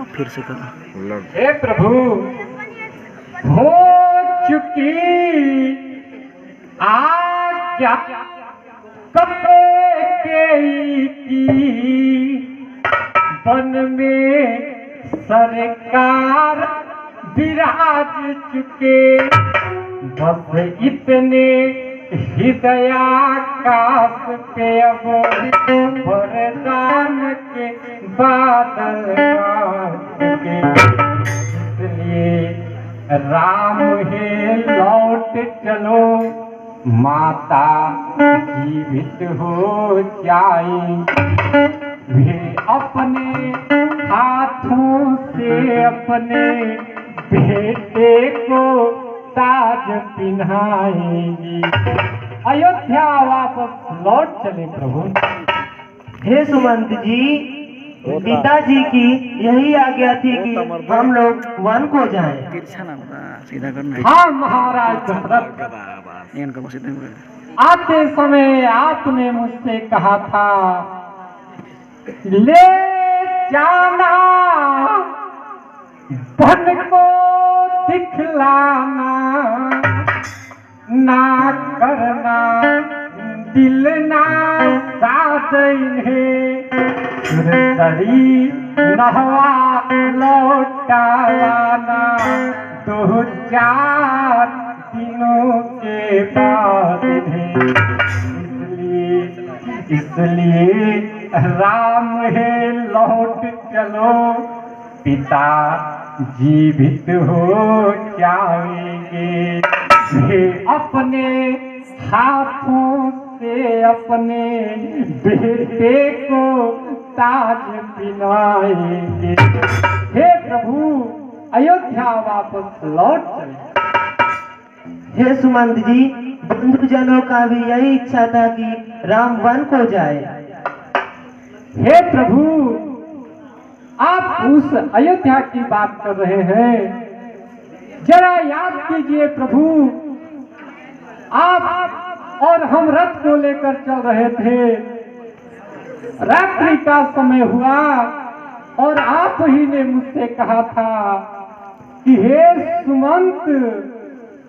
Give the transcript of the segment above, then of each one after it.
फिर से करना। हे प्रभु, हो चुकी आज्ञा कपे की वन में सरकार विराज चुके, बस इतने हृदयाकाश पे अब वरदान के बादल के, इसलिए राम है लौट चलो, माता जीवित हो जाए। वे अपने हाथों से अपने बेटे को ताज पिन्हाएंगी। अयोध्या वापस लौट चले प्रभु। हे सुमंत जी, पिताजी की यही आज्ञा थी कि हम लोग वन को जाएं। तिरछा ना सीधा करना। हाँ महाराज दशरथ, आते समय आपने मुझसे कहा था ले जाना वन को दिखलाना, ना करना दिल ना साथ इन्हें, सुरसरी नहवा लौटाना, 2-4 दिनों के बाद इन्हें। इसलिए राम है लौट चलो, पिता जीवित हो जाएंगे। वे अपने हाथों से अपने बेटे को ताज पिनाएंगे। हे प्रभु, अयोध्या वापस लौट चले। हे सुमंत जी, बंधुजनों का भी यही इच्छा था कि राम वन को जाए। हे प्रभु, आप उस अयोध्या की बात कर रहे हैं, जरा याद कीजिए प्रभु। आप और हम रथ को लेकर चल रहे थे, रात्रि का समय हुआ और आप ही ने मुझसे कहा था कि हे सुमंत,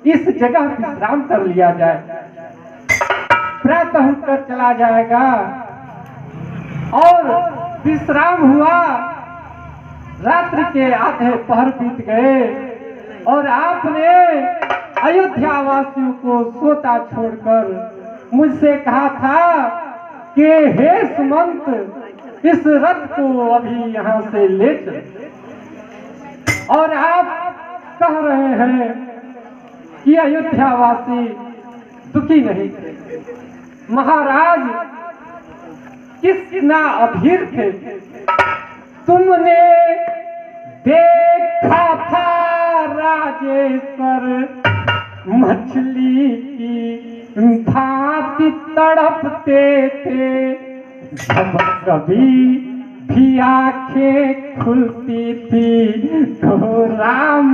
इस जगह विश्राम कर लिया जाए। प्रातः उठकर चला जाएगा और विश्राम हुआ। रात्रि के आधे पहर बीत गए और आपने अयोध्या वासियों को सोता छोड़कर मुझसे कहा था कि हे सुमंत, इस रथ को अभी यहाँ से ले चलो। और आप कह रहे हैं कि अयोध्या वासी दुखी नहीं थे। महाराज कितना अधीर थे। तुमने देखा था राजेश्वर मछली की भांति तड़पते थे, जब कभी भी आंखें खुलती थी तो राम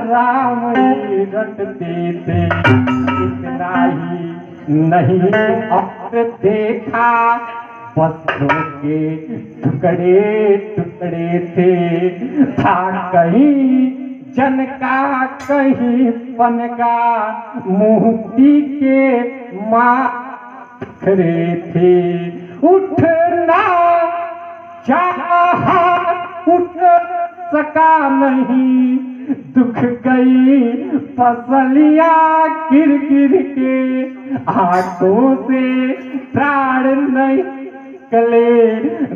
राम ही रटते थे। इतना ही नहीं अब देखा, वस्त्रों के टुकड़े टुकड़े थे, था कहीं जन का कहीं पन का, मोती के माखरे थे। उठना चाहा उठ सका नहीं, दुख गई फसलियां गिर गिर के, आंखों से प्राण नहीं निकले,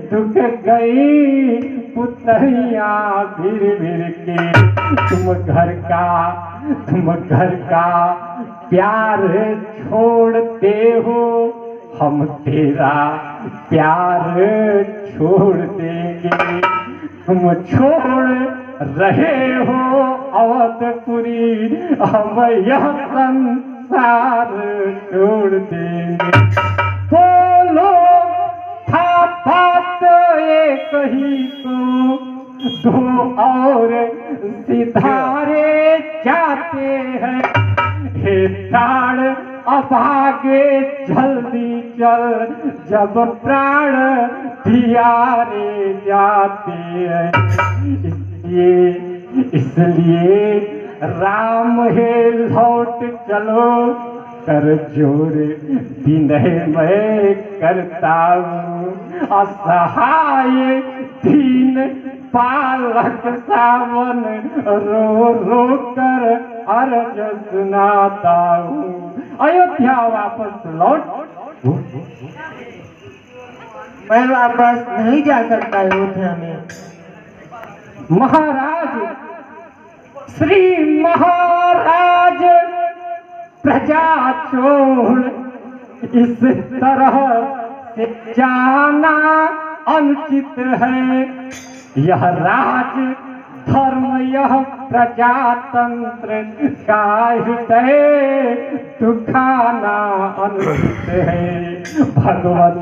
दुख गई पुतहिया भिर भिर के। तुम घर का प्यार छोड़ते हो, हम तेरा प्यार छोड़ देंगे। तुम छोड़ रहे हो अवधपुरी, हम यह संसार छोड़ देंगे। बोलो था बात एक ही को, दो और सिधारे जाते हैं। हे प्राण अब आगे जल्दी चल, जब प्राण अयोध्यारे जाते हैं। इसलिए राम है लौट चलो, कर जोर विनय मैं करता हूँ। असहाय दीन बालक सावन रो रो कर अर्ज सुनाता हूँ। अयोध्या वापस लौट। मैं वापस नहीं जा सकता अयोध्या में। महाराज, श्री महाराज, प्रजा छोड़ इस तरह से जाना अनुचित है। यह राज धर्म, यह प्रजातंत्र का हृदय दुखाना अनुचित है। भगवान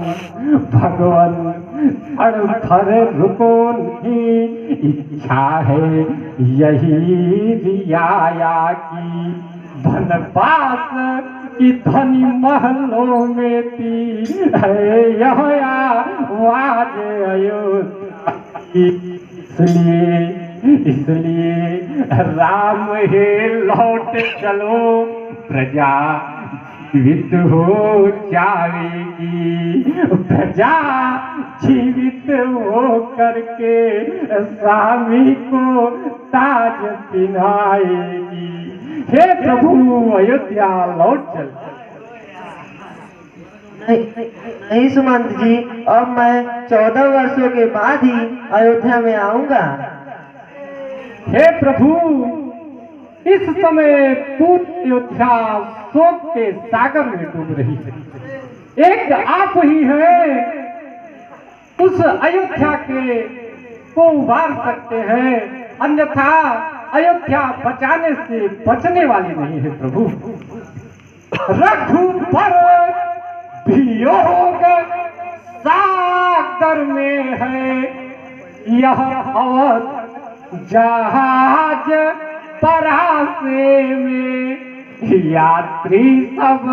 अड़धर रुको नहीं, इच्छा है यही रियाया की। वनवास की धनी महलों में थी है यह आवाज अयोध्या। इसलिए राम है लौट चलो, प्रजा जीवित हो जाएगी। प्रजा जीवित हो करके स्वामी को ताज पहनाएगी। हे प्रभु, अयोध्या लौट चल। नहीं सुमंत जी, अब मैं 14 वर्षों के बाद ही अयोध्या में आऊंगा। हे प्रभु, इस समय पूरी अयोध्या शोक के सागर में डूब रही है। एक आप ही है उस अयोध्या के को उबार सकते हैं, अन्यथा अयोध्या बचाने से बचने वाली नहीं है। प्रभु, रघुबर वियोग सागर में है यह अवध जहाज परासे में। यात्री सब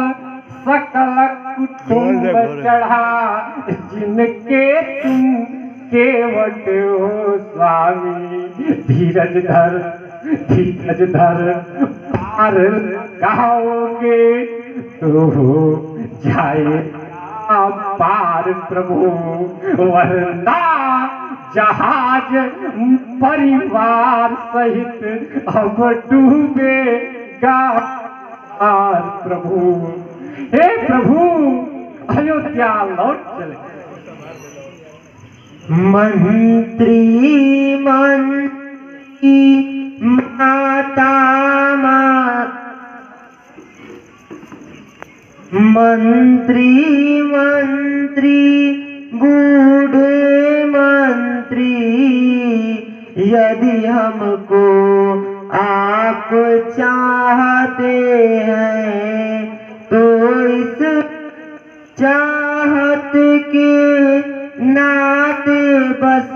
सकल कुटुंब चढ़ा, जिनके तुम केवट हो स्वामी। धीरज धर पार गाओगे तो हो जाए पार प्रभु, वरना जहाज परिवार सहित अब डूबेगा प्रभु। हे प्रभु, अयोध्या लौट चले। मंत्री माता मंत्री बूढ़े मंत्री, यदि हमको आप चाहते हैं तो इस चाहत के नाते बस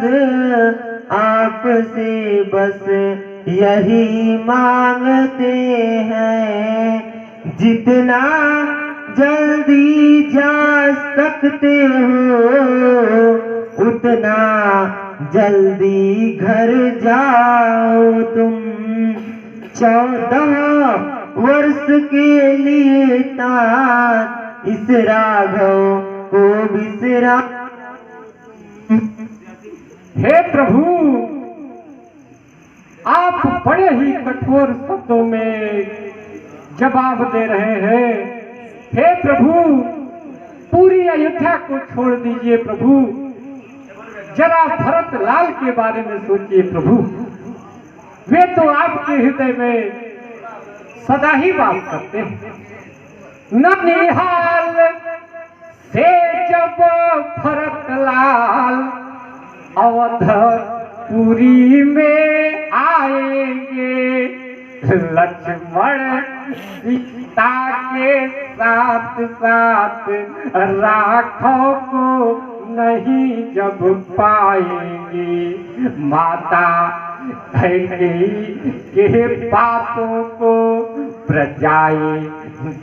आपसे बस यही मांगते हैं। जितना जल्दी जा सकते हो उतना जल्दी घर जाओ तुम। 14 वर्ष के लिए तात इस राघव को बिसरा। हे प्रभु, आप बड़े ही कठोर शब्दों में जवाब दे रहे हैं। हे प्रभु, पूरी अयोध्या को छोड़ दीजिए प्रभु। जरा भरत लाल के बारे में सोचिए प्रभु। वे तो आपके हृदय में सदा ही वास करते हैं। ननिहाल से जब भरत लाल अवधपुरी में आएंगे, लक्ष्मण सीता के साथ साथ राघव को नहीं जब पाएंगे, माता कैकेयी के बातों को प्रजाएं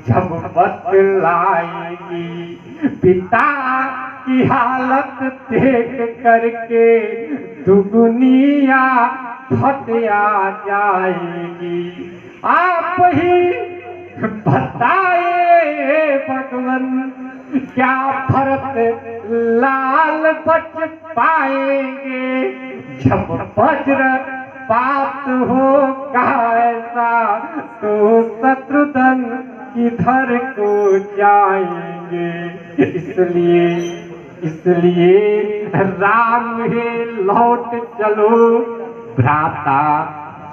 जब बतलाएगी, पिता की हालत देख करके दुगुनिया फतिया जाएगी। आप ही बताए भगवन क्या भरत लाल बच पाएंगे जब वज्र पात होगा ऐसा तो शत्रुघ्न किधर को जाएंगे। इसलिए राम हे लौट चलो भ्राता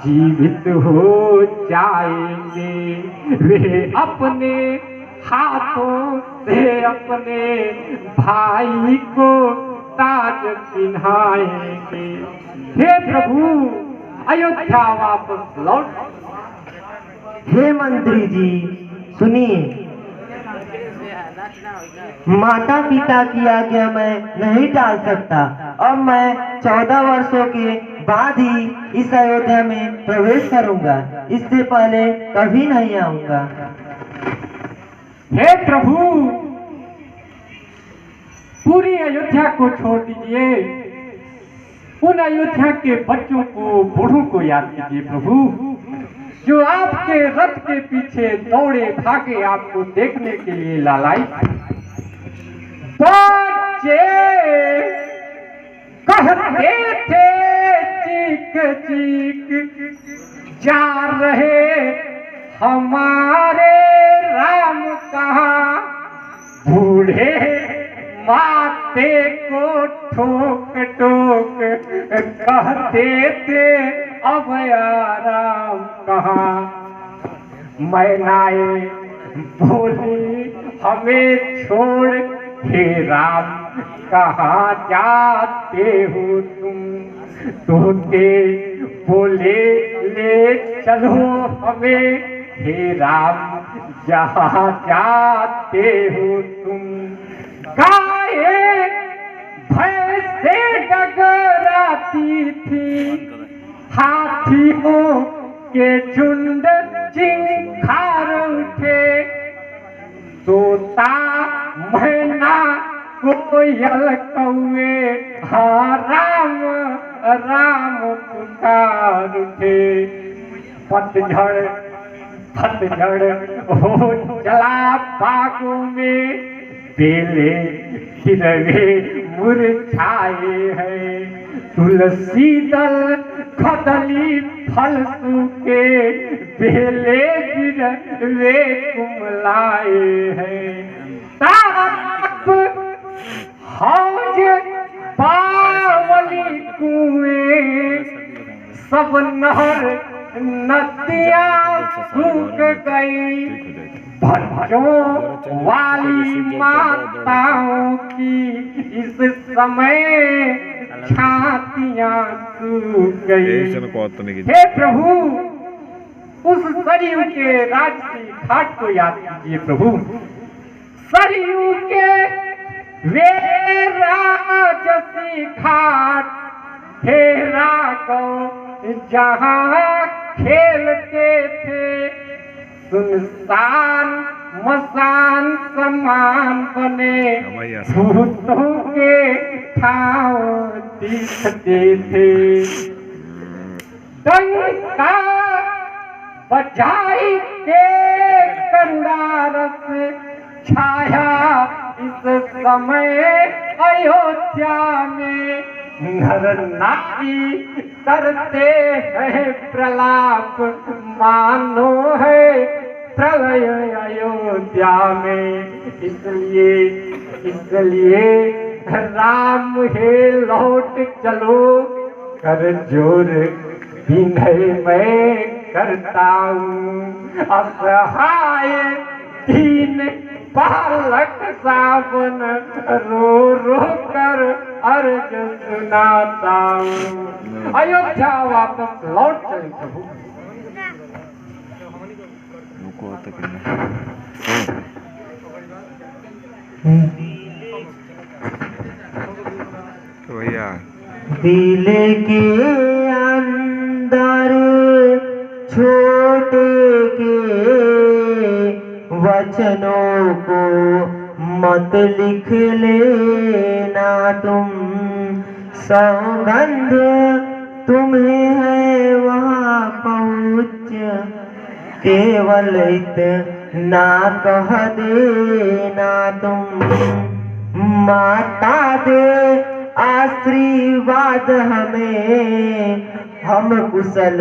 जीवित हो जाएंगे। वे अपने हाथों से अपने भाई को ताज पिन्हाएंगे। हे प्रभु अयोध्या वापस लौट। हे मंत्री जी सुनिए, माता पिता की आज्ञा मैं नहीं टाल सकता। अब मैं 14 वर्षों के बाद ही इस अयोध्या में प्रवेश करूंगा, इससे पहले कभी नहीं आऊंगा। हे प्रभु पूरी अयोध्या को छोड़ दीजिए, उन अयोध्या के बच्चों को बूढ़ों को याद कीजिए प्रभु, जो आपके रथ के पीछे दौड़े भागे आपको देखने के लिए लालाई। बच्चे कहते थे चीख चीख जा रहे हमारे राम कहाँ। बूढ़े माते को ठोक ठोक कहते थे अब आराम कहाँ। मैनाए बोली हमें छोड़ हे राम कहाँ जाते हो तुम। तोते बोले ले चलो हमें हे राम जहाँ जाते हो तुम। गाये भैंसे डगराती थी, हाथियों के झुंड चिंखार उठे। तोता मैना कोयल कौए हाँ राम राम पुकार उठे। पतझड़ हो चला बागों में, बेले खिलवे मुरझाए हैं। तुलसी दल कदली फल सूखे, बेले गिरवे कुमलाए हैं। ताप हौज बावली कुएं, सब नहर नदियाँ सूख गई। बच्चों वाली माताओं की इस समय छातियाँ सूख गई। हे प्रभु उस सरयू के राजसी घाट को याद कीजिए प्रभु। सरयू के वे राजसी घाट हे राघव जहाँ खेलते थे। सुनसान मसान समान बने, भूतों के ठाव दिखते थे। डंका बजाई के करुणा रस छाया इस समय अयोध्या में। नर नारी करते हैं प्रलाप, मानो है प्रलय अयोध्या में। इसलिए राम हे लौट चलो, कर जोर विनय मैं करता हूँ। असहाय दीन बालक सावन रो रो कर अर्ज सुनाता हूँ। अयोध्या वापस लौट चले प्रभु। भैया दिल के अंदर छोटे के वचनों को मत लिख लेना तुम, सौगंध तुम्हें है वहाँ पहुँच, केवल इतना कह देना तुम, माता दे आशीर्वाद हमें, हम कुशल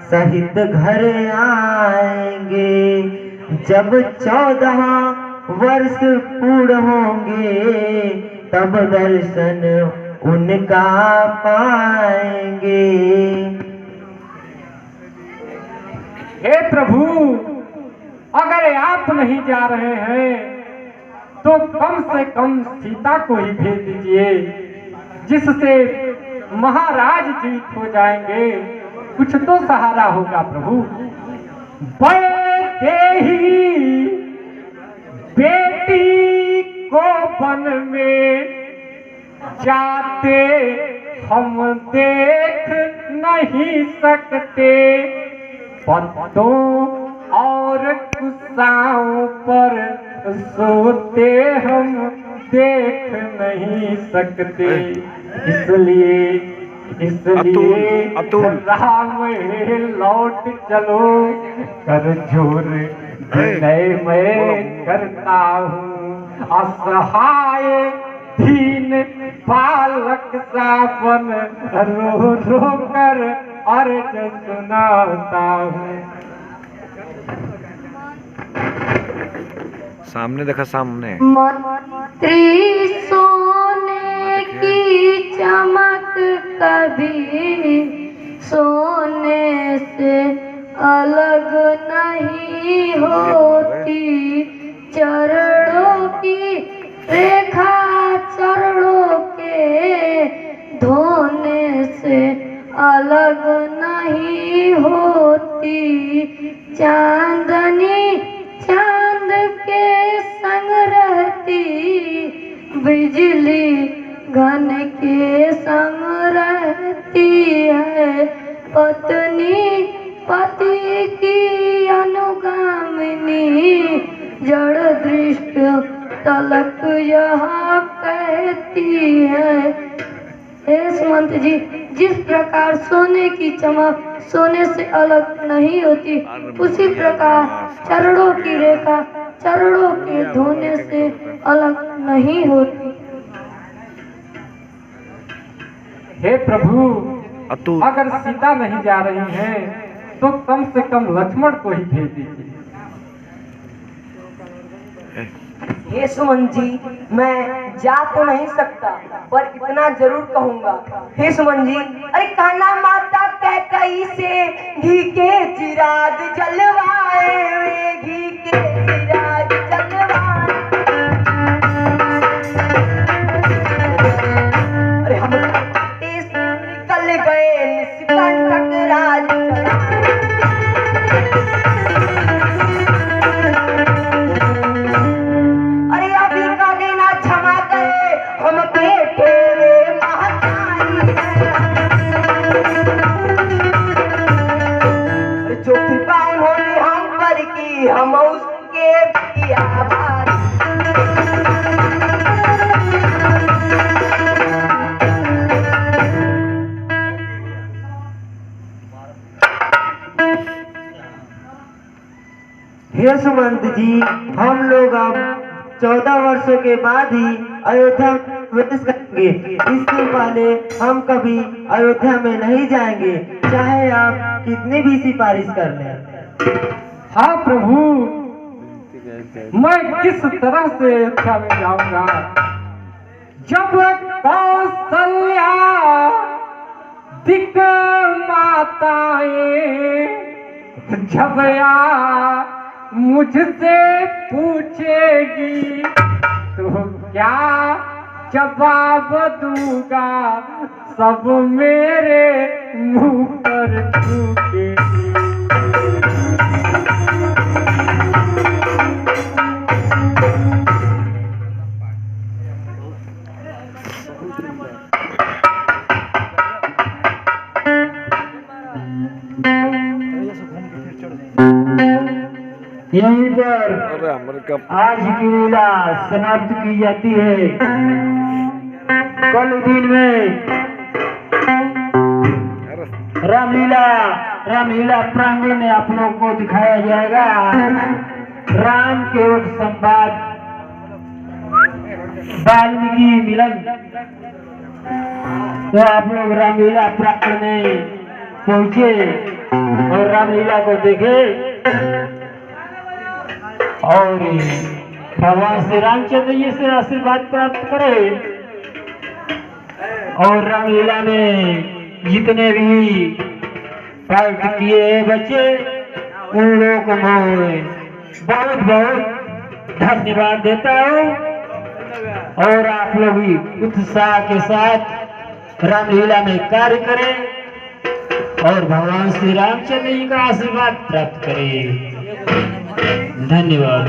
सहित घर आएंगे। जब 14 वर्ष पूर्ण होंगे तब दर्शन उनका पाएंगे। हे प्रभु, अगर आप नहीं जा रहे हैं तो कम से कम सीता को ही भेज दीजिए, जिससे महाराज जीवित हो जाएंगे, कुछ तो सहारा होगा प्रभु। देही बेटी को वन में जाते हम देख नहीं सकते, पत्तों और कुसाओं पर सोते हम देख नहीं सकते। इसलिए राम लौट चलो, कर जोर विनय मैं करता हूँ, असहाय दीन बालक सा बन रो रो कर अर्ज सुनाता हूँ। सामने देखा, सामने मंत्री सोने की चमक कभी सोने से अलग नहीं होती, चरणों की रेखा चरणों के धोने से अलग नहीं होती, चांदनी चांद के संग रहती, बिजली घन के संग रहती है, पत्नी पति की अनुगामिनी, जड़ दृष्ट तलक यहाँ कहती है। हे सुमंत जी, जिस प्रकार सोने की चमक सोने से अलग नहीं होती, उसी प्रकार चरणों की रेखा चरणों के धोने से अलग नहीं होती। हे प्रभु, अतुल, अगर सीता नहीं जा रही हैं तो कम से कम लक्ष्मण को ही भेज दीजिए। हे सुमन जी, मैं जा तो नहीं सकता पर इतना जरूर कहूंगा। हे सुमन जी, अरे कान्हा माता कैकई से घी के चिराग जलवाए, वे घी के चिराग जलवाए। अरे हम निकल गए निष्कंटक राज, हम बेटे महतारी जो कृपा उन्होंने हम पर की, हम उसके भी आभारी। हे सुमंत जी, हम लोग अब 14 वर्षों के बाद ही अयोध्या में प्रवेश करेंगे। इससे पहले हम कभी अयोध्या में नहीं जाएंगे, चाहे आप कितनी भी सिफारिश कर लें। हाँ प्रभु, मैं किस तरह से अयोध्या में जाऊंगा? जब कौशल्या दिक माताएं जब मुझसे पूछेगी तो क्या जवाब दूंगा? सब मेरे मुंह पर थूकेगी। यहीं पर अरे हमारे का आज की लीला समाप्त की जाती है। कल दिन में रामलीला प्रांगण में आप लोगों को दिखाया जाएगा राम केवट संवाद वाल्मीकि मिलन। तो आप लोग रामलीला प्रांगण में पहुंचे और रामलीला को देखे और भगवान श्री रामचंद्र जी से आशीर्वाद प्राप्त करे और रामलीला में जितने भी पार्ट किए बच्चे उन लोगों को मैं बहुत बहुत धन्यवाद देता हूँ और आप लोग भी उत्साह के साथ रामलीला में कार्य करें और भगवान श्री रामचंद्र जी का आशीर्वाद प्राप्त करें। धन्यवाद।